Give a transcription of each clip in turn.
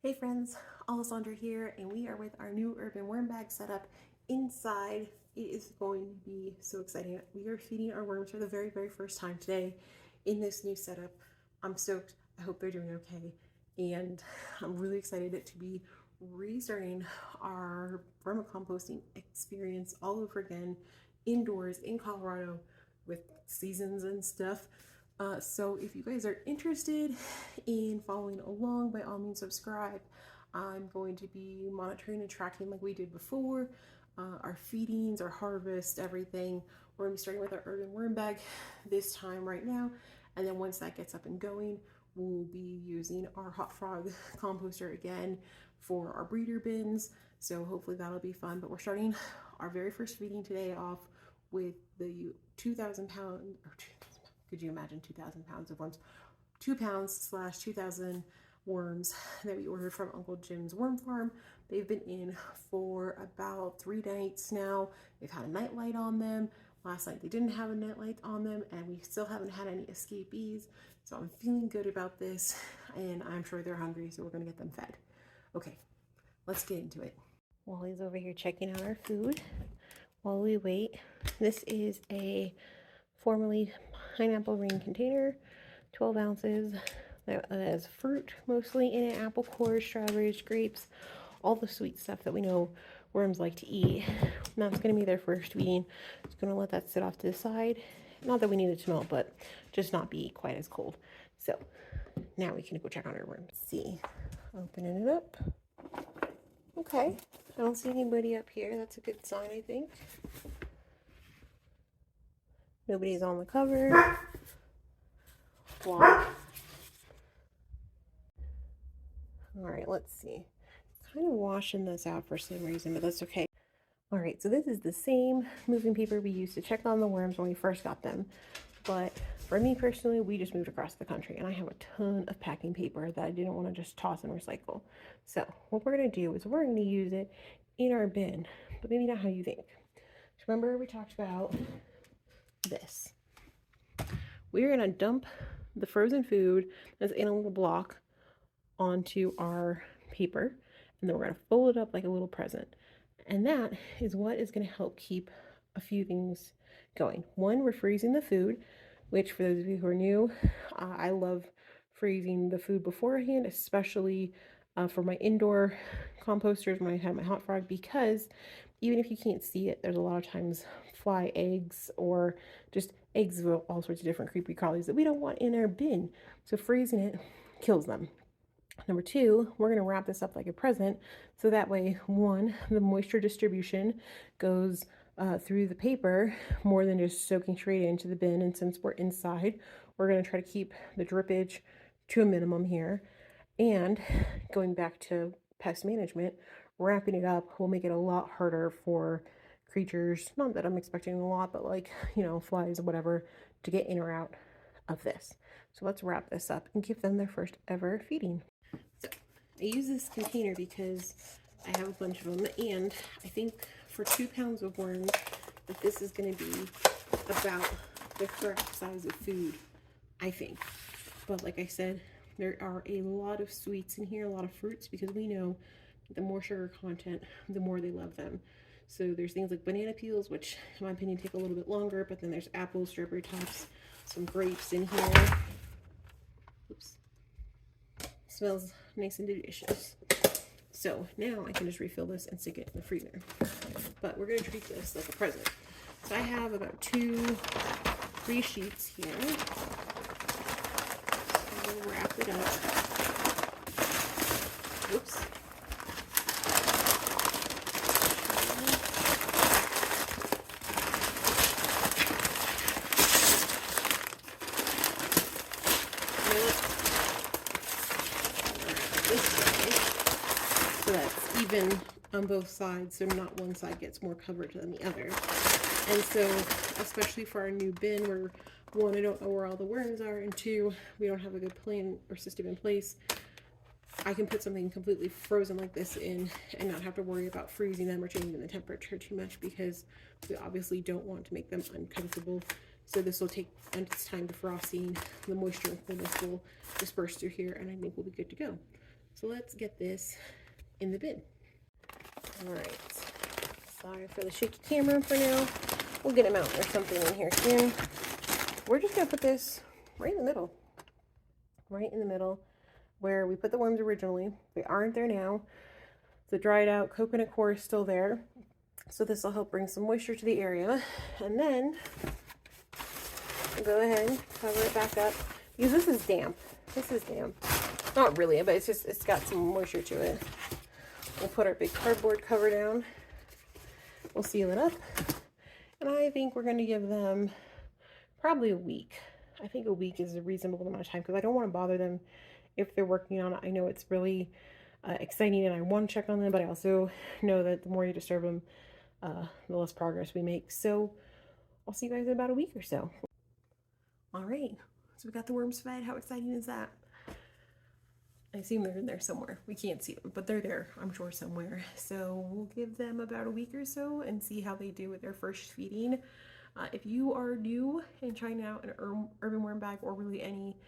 Hey friends, Alessandra here, and we are with our new urban worm bag setup inside. It is going to be so exciting. We are feeding our worms for the very first time today in this new setup. I'm stoked. I hope they're doing okay, and I'm really excited to be restarting our vermicomposting experience all over again, indoors in Colorado with seasons and stuff. So if you guys are interested in following along, by all means subscribe. I'm going to be monitoring and tracking like we did before, our feedings, our harvest, everything. We're going to be starting with our urban worm bag this time right now, and then once that gets up and going, we'll be using our hot frog composter again for our breeder bins. So hopefully that'll be fun. But we're starting our very first feeding today off with the 2,000 pound, or could you imagine 2,000 pounds of worms? 2 pounds slash 2,000 worms that we ordered from Uncle Jim's Worm Farm. They've been in for about 3 nights now. They've had a night light on them. Last night they didn't have a night light on them, and we still haven't had any escapees. So I'm feeling good about this, and I'm sure they're hungry, so we're gonna get them fed. Okay, let's get into it. Wally's over here checking out our food while we wait. This is a formerly pineapple ring container, 12 ounces. That has fruit mostly in it, apple cores, strawberries, grapes, all the sweet stuff that we know worms like to eat. And that's going to be their first feeding. Just going to let that sit off to the side. Not that we need it to melt, but just not be quite as cold. So now we can go check on our worms. See, opening it up. Okay, I don't see anybody up here. That's a good sign, I think. Nobody's on the cover. Wow. All right, let's see. Kind of washing this out for some reason, but that's okay. All right, so this is the same moving paper we used to check on the worms when we first got them. But for me personally, we just moved across the country, and I have a ton of packing paper that I didn't want to just toss and recycle. So what we're going to do is we're going to use it in our bin, but maybe not how you think. Remember we talked about this. We're going to dump the frozen food that's in a little block onto our paper, and then we're going to fold it up like a little present. And that is what is going to help keep a few things going. One, we're freezing the food, which for those of you who are new, I love freezing the food beforehand, especially for my indoor composters when I have my hot frog, because even if you can't see it, there's a lot of times fly eggs or just eggs of all sorts of different creepy crawlies that we don't want in our bin. So freezing it kills them. Number two, we're going to wrap this up like a present, so that way, one, the moisture distribution goes through the paper more than just soaking straight into the bin. And since we're inside, we're going to try to keep the drippage to a minimum here. And going back to pest management, wrapping it up will make it a lot harder for creatures, not that I'm expecting a lot, but like, you know, flies or whatever, to get in or out of this. So let's wrap this up and give them their first ever feeding. So I use this container because I have a bunch of them, and I think for 2 pounds of worms that this is going to be about the correct size of food, I think. But like I said, there are a lot of sweets in here, a lot of fruits, because we know the more sugar content, the more they love them. So there's things like banana peels, which in my opinion take a little bit longer, but then there's apples, strawberry tops, some grapes in here. Oops. Smells nice and delicious. So now I can just refill this and stick it in the freezer. But we're going to treat this like a present. So I have about 3 sheets here. So we'll wrap it up. Whoops. So that's even on both sides, so not one side gets more covered than the other. And so, especially for our new bin, where one, I don't know where all the worms are, and two, we don't have a good plan or system in place, I can put something completely frozen like this in and not have to worry about freezing them or changing the temperature too much, because we obviously don't want to make them uncomfortable. So this will take its time to frosting, the moisture and coolness will disperse through here, and I think we'll be good to go. So let's get this in the bin. All right. Sorry for the shaky camera for now. We'll get a mount or something in here soon. We're just gonna put this right in the middle. Right in the middle where we put the worms originally. They aren't there now. The dried out coconut coir is still there. So this will help bring some moisture to the area. And then we'll go ahead, cover it back up. Because this is damp. This is damp. Not really, but it's got some moisture to it. We'll put our big cardboard cover down. We'll seal it up. And I think we're gonna give them probably a week. I think a week is a reasonable amount of time because I don't want to bother them if they're working on it. I know it's really exciting and I want to check on them, but I also know that the more you disturb them, the less progress we make. So I'll see you guys in about a week or so. All right, so we got the worms fed. How exciting is that? I assume they're in there somewhere. We can't see them, but they're there, I'm sure, somewhere. So we'll give them about a week or so and see how they do with their first feeding. If you are new and trying out an urban worm bag or really any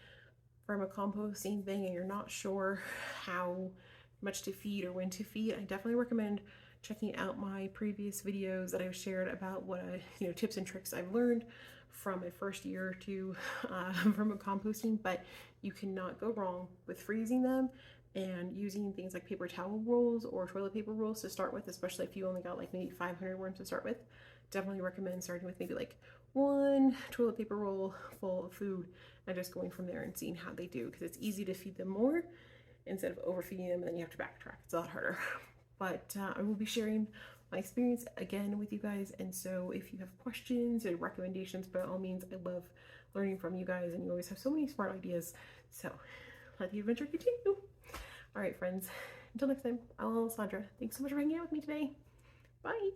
vermicomposting thing and you're not sure how much to feed or when to feed, I definitely recommend checking out my previous videos that I've shared about what tips and tricks I've learned from my first year or two vermicomposting. But you cannot go wrong with freezing them and using things like paper towel rolls or toilet paper rolls to start with, especially if you only got like maybe 500 worms to start with. Definitely recommend starting with maybe like one toilet paper roll full of food and just going from there and seeing how they do, because it's easy to feed them more instead of overfeeding them and then you have to backtrack. It's a lot harder. But I will be sharing my experience again with you guys, and so if you have questions or recommendations, by all means, I love learning from you guys and you always have so many smart ideas. So let the adventure continue. All right, friends, until next time, I'm Alessandra. Thanks so much for hanging out with me today. Bye.